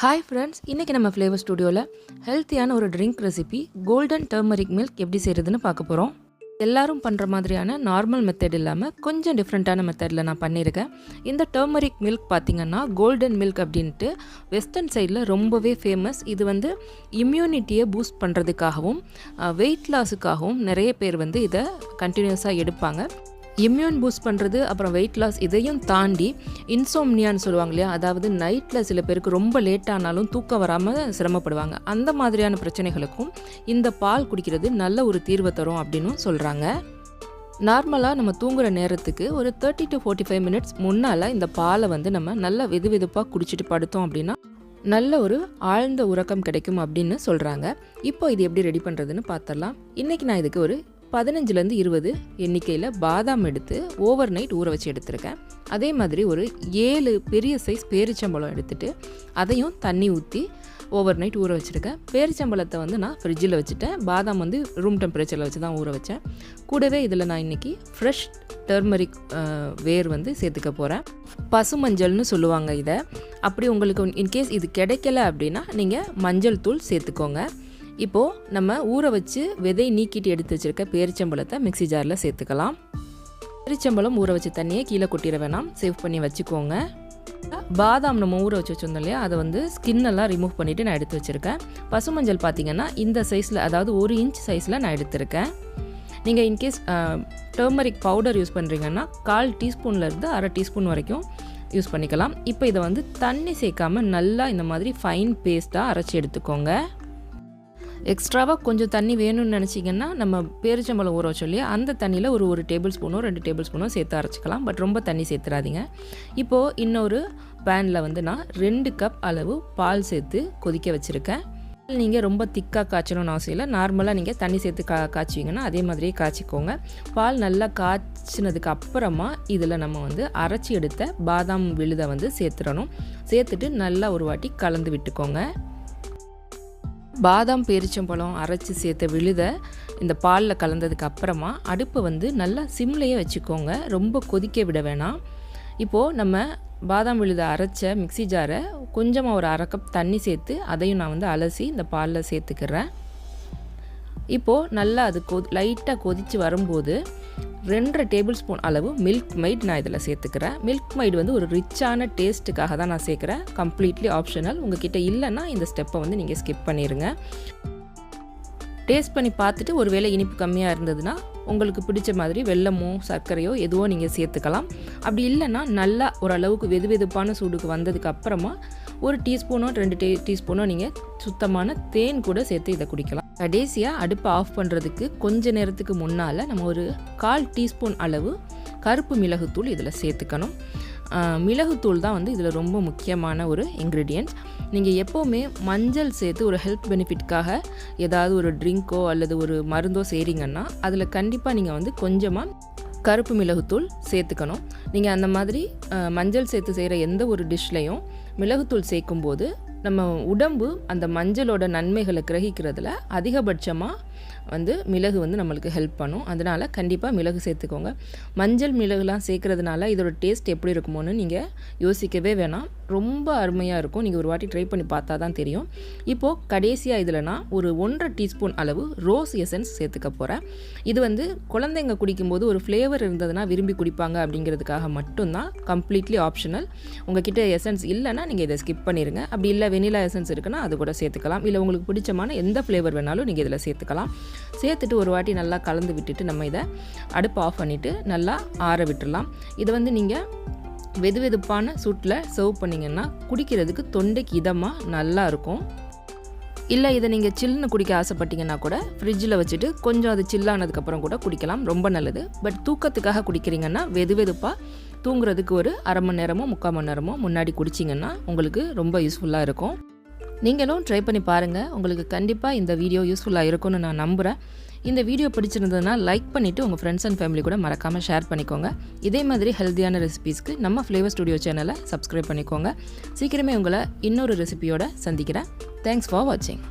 Hi friends, இன்னைக்கு நம்ம Flavour ஸ்டுடியோல ஹெல்த்தியான ஒரு drink recipe golden turmeric milk எப்படி செய்யறதுன்னு பார்க்க போறோம். எல்லாரும் பண்ற மாதிரியான நார்மல் மெத்தட் இல்லாம கொஞ்சம் டிஃபரண்டான மெத்தட்ல நான் பண்ணியிருக்கேன். இந்த டர்மரிக் மில்க் பாத்தீங்கன்னா கோல்டன் மில்க் அப்படின்ட்டு வெஸ்டர்ன் சைடில் ரொம்பவே ஃபேமஸ். இது வந்து இம்யூனிட்டியை பூஸ்ட் பண்ணுறதுக்காகவும் வெயிட் லாஸுக்காகவும் நிறைய பேர் வந்து இதை கண்டினியூஸாக எடுப்பாங்க. இம்யூன் பூஸ்ட் பண்ணுறது அப்புறம் வெயிட் லாஸ் இதையும் தாண்டி இன்சோம்னியான்னு சொல்லுவாங்க இல்லையா, அதாவது நைட்டில் சில பேருக்கு ரொம்ப லேட்டானாலும் தூக்கம் வராமல் சிரமப்படுவாங்க. அந்த மாதிரியான பிரச்சனைகளுக்கும் இந்த பால் குடிக்கிறது நல்ல ஒரு தீர்வை தரும் அப்படின்னு சொல்கிறாங்க. நார்மலாக நம்ம தூங்குகிற நேரத்துக்கு ஒரு 30 to 45 மினிட்ஸ் முன்னால் இந்த பாலை வந்து நம்ம நல்லா வெதுவெதுப்பாக குடிச்சிட்டு படுத்தோம் அப்படின்னா நல்ல ஒரு ஆழ்ந்த உறக்கம் கிடைக்கும் அப்படின்னு சொல்கிறாங்க. இப்போ இது எப்படி ரெடி பண்ணுறதுன்னு பார்த்துடலாம். இன்றைக்கி நான் இதுக்கு ஒரு 15 to 20 எண்ணிக்கையில் பாதாம் எடுத்து ஓவர் நைட் ஊற வச்சு எடுத்திருக்கேன். அதே மாதிரி ஒரு 7 பெரிய சைஸ் பேரிச்சம்பழம் எடுத்துகிட்டு அதையும் தண்ணி ஊற்றி ஓவர் நைட் ஊற வச்சுருக்கேன். பேரிச்சம்பழத்தை வந்து நான் ஃப்ரிட்ஜில் வச்சுட்டேன். பாதாம் வந்து ரூம் டெம்பரேச்சரில் வச்சு தான் ஊற வச்சேன். கூடவே இதில் நான் இன்றைக்கி ஃப்ரெஷ் டர்மரிக் வேர் வந்து சேர்த்துக்க போகிறேன். பசுமஞ்சள்னு சொல்லுவாங்க இதை. அப்படி உங்களுக்கு இன்கேஸ் இது கிடைக்கல அப்படின்னா நீங்கள் மஞ்சள் தூள் சேர்த்துக்கோங்க. இப்போது நம்ம ஊற வச்சு விதை நீக்கிட்டு எடுத்து வச்சுருக்க பேரிச்சம்பழத்தை மிக்ஸி ஜாரில் சேர்த்துக்கலாம். பேரிச்சம்பழம் ஊற வச்சு தண்ணியை கீழே கொட்டிட வேணாம், சேவ் பண்ணி வச்சுக்கோங்க. பாதாம் நம்ம ஊற வச்சு வச்சுருந்தோம் இல்லையா, அதை வந்து ஸ்கின்னெல்லாம் ரிமூவ் பண்ணிவிட்டு நான் எடுத்து வச்சுருக்கேன். பசுமஞ்சள் பார்த்திங்கன்னா இந்த சைஸில், அதாவது 1 இன்ச் சைஸில் நான் எடுத்திருக்கேன். நீங்கள் இன்கேஸ் டர்மரிக் பவுடர் யூஸ் பண்ணுறீங்கன்னா 1/4 டீஸ்பூன்லேருந்து 1/2 டீஸ்பூன் வரைக்கும் யூஸ் பண்ணிக்கலாம். இப்போ இதை வந்து தண்ணி சேர்க்காமல் நல்லா இந்த மாதிரி ஃபைன் பேஸ்ட்டாக அரைச்சி எடுத்துக்கோங்க. எக்ஸ்ட்ராவாக கொஞ்சம் தண்ணி வேணும்னு நினச்சிங்கன்னா நம்ம பேரிச்சம்பழம் ஊற வச்சோம் இல்லையா, அந்த தண்ணியில் ஒரு டேபிள் ஸ்பூனோ 2 டேபிள் ஸ்பூனோ சேர்த்து அரைச்சிக்கலாம். பட் ரொம்ப தண்ணி சேர்த்துறாதீங்க. இப்போது இன்னொரு பேனில் வந்து நான் 2 கப் அளவு பால் சேர்த்து கொதிக்க வச்சுருக்கேன். நீங்கள் ரொம்ப திக்காக காய்ச்சணும்னு அவசியம் இல்லை. நார்மலாக நீங்கள் தண்ணி சேர்த்து காய்ச்சிங்கன்னா அதே மாதிரியே காய்ச்சிக்கோங்க. பால் நல்லா காய்ச்சினதுக்கு அப்புறமா இதில் நம்ம வந்து அரைச்சி எடுத்த பாதாம் விழுதை வந்து சேர்த்துடணும். சேர்த்துட்டு நல்லா ஒரு வாட்டி கலந்து விட்டுக்கோங்க. பாதாம் பேரிச்சம்பழம் அரைச்சி சேர்த்த விழுத இந்த பாலில் கலந்ததுக்கு அப்புறமா அடுப்பை வந்து நல்லா சிம்லையே வச்சுக்கோங்க. ரொம்ப கொதிக்க விட வேணாம். இப்போது நம்ம பாதாம் விழுத அரைச்ச மிக்ஸி ஜாரை கொஞ்சமாக ஒரு 1/2 கப் தண்ணி சேர்த்து அதையும் நான் வந்து அலசி இந்த பாலில் சேர்த்துக்கிறேன். இப்போது நல்லா அது லைட்டாக கொதித்து வரும்போது 2 டேபிள் ஸ்பூன் அளவு மில்க் மைட் நான் இதில் சேர்த்துக்கிறேன். மில்க் மைட் வந்து ஒரு ரிச்சான டேஸ்ட்டுக்காக தான் நான் சேர்க்குறேன். Completely optional. உங்ககிட்ட இல்லைன்னா இந்த ஸ்டெப்பை வந்து நீங்கள் ஸ்கிப் பண்ணிடுங்க. டேஸ்ட் பண்ணி பார்த்துட்டு ஒரு வேளை இனிப்பு கம்மியாக இருந்ததுன்னா உங்களுக்கு பிடிச்ச மாதிரி வெல்லமோ சர்க்கரையோ எதுவோ நீங்கள் சேர்த்துக்கலாம். அப்படி இல்லைன்னா நல்லா ஓரளவுக்கு வெதுவெதுப்பான சூடுக்கு வந்ததுக்கு அப்புறமா 1 டீஸ்பூனோ 2 டீஸ்பூனோ நீங்கள் சுத்தமான தேன் கூட சேர்த்து இதை குடிக்கலாம். கடைசியாக அடுப்பை ஆஃப் பண்ணுறதுக்கு கொஞ்ச நேரத்துக்கு முன்னால் நம்ம ஒரு 1/4 டீஸ்பூன் அளவு கருப்பு மிளகுத்தூள் இதில் சேர்த்துக்கணும். மிளகுத்தூள் தான் வந்து இதில் ரொம்ப முக்கியமான ஒரு இன்க்ரீடியன்ட். நீங்கள் எப்போவுமே மஞ்சள் சேர்த்து ஒரு ஹெல்த் பெனிஃபிட்காக ஏதாவது ஒரு ட்ரிங்க்கோ அல்லது ஒரு மருந்தோ செய்கிறீங்கன்னா அதில் கண்டிப்பாக நீங்கள் வந்து கொஞ்சமாக கருப்பு மிளகுத்தூள் சேர்த்துக்கணும். நீங்கள் அந்த மாதிரி மஞ்சள் சேர்த்து செய்கிற எந்த ஒரு டிஷ்லையும் மிளகுத்தூள் சேர்க்கும்போது நம்ம உடம்பு அந்த மஞ்சளோட நன்மைகளை கிரகிக்கிறதுல அதிகபட்சமாக வந்து மிளகு வந்து நம்மளுக்கு ஹெல்ப் பண்ணும். அதனால் கண்டிப்பாக மிளகு சேர்த்துக்கோங்க. மஞ்சள் மிளகுலாம் சேர்க்குறதுனால இதோட டேஸ்ட் எப்படி இருக்குமோன்னு நீங்கள் யோசிக்கவே வேணாம். ரொம்ப அருமையாக இருக்கும். நீங்கள் ஒரு வாட்டி ட்ரை பண்ணி பார்த்தா தான் தெரியும். இப்போது கடைசியாக இதில் நான் ஒரு 1/2 டீஸ்பூன் அளவு ரோஸ் எசன்ஸ் சேர்த்துக்க போகிறேன். இது வந்து குழந்தைங்க குடிக்கும்போது ஒரு ஃப்ளேவர் இருந்ததுன்னா விரும்பி குடிப்பாங்க அப்படிங்கிறதுக்காக மட்டும்தான். Completely optional. உங்ககிட்ட எசன்ஸ் இல்லைன்னா நீங்கள் இதை ஸ்கிப் பண்ணிடுங்க. அப்படி இல்லை வெனிலா எசன்ஸ் இருக்குன்னா அது கூட சேர்த்துக்கலாம். இல்லை உங்களுக்கு பிடிச்சமான எந்த ஃப்ளேவர் வேணாலும் நீங்கள் இதில் சேர்த்துக்கலாம். சேர்த்துட்டு ஒரு வாட்டி நல்லா கலந்து விட்டுட்டு நம்ம இதை அடுப்பு ஆஃப் பண்ணிவிட்டு நல்லா ஆற விட்டுடலாம். இதை வந்து நீங்கள் வெதுவெதுப்பான சூட்டில் சர்வ் பண்ணிங்கன்னா குடிக்கிறதுக்கு தொண்டைக்கு இதமாக நல்லா இருக்கும். இல்லை இதை நீங்கள் சில்லுன்னு குடிக்க ஆசைப்பட்டீங்கன்னா கூட ஃப்ரிட்ஜில் வச்சுட்டு கொஞ்சம் அது சில்லானதுக்கப்புறம் கூட குடிக்கலாம். ரொம்ப நல்லது. பட் தூக்கத்துக்காக குடிக்கிறீங்கன்னா வெதுவெதுப்பாக தூங்குறதுக்கு ஒரு 1/2 மணி நேரமோ 3/4 மணி நேரமோ முன்னாடி குடிச்சிங்கன்னா உங்களுக்கு ரொம்ப யூஸ்ஃபுல்லாக இருக்கும். நீங்களும் ட்ரை பண்ணி பாருங்கள். உங்களுக்கு கண்டிப்பாக இந்த வீடியோ யூஸ்ஃபுல்லாக இருக்கும்னு நான் நம்புகிறேன். இந்த வீடியோ பிடிச்சிருந்ததுன்னா லைக் பண்ணிவிட்டு உங்கள் ஃப்ரெண்ட்ஸ் அண்ட் ஃபேமிலி கூட மறக்காமல் ஷேர் பண்ணிக்கோங்க. இதே மாதிரி ஹெல்த்தியான ரெசிபீஸ்க்கு நம்ம ஃப்ளேவர் ஸ்டுடியோ சேனலை சப்ஸ்கிரைப் பண்ணிக்கோங்க. சீக்கிரமே உங்களை இன்னொரு ரெசிபியோட சந்திக்கிறேன். தேங்க்ஸ் ஃபார் வாட்சிங்.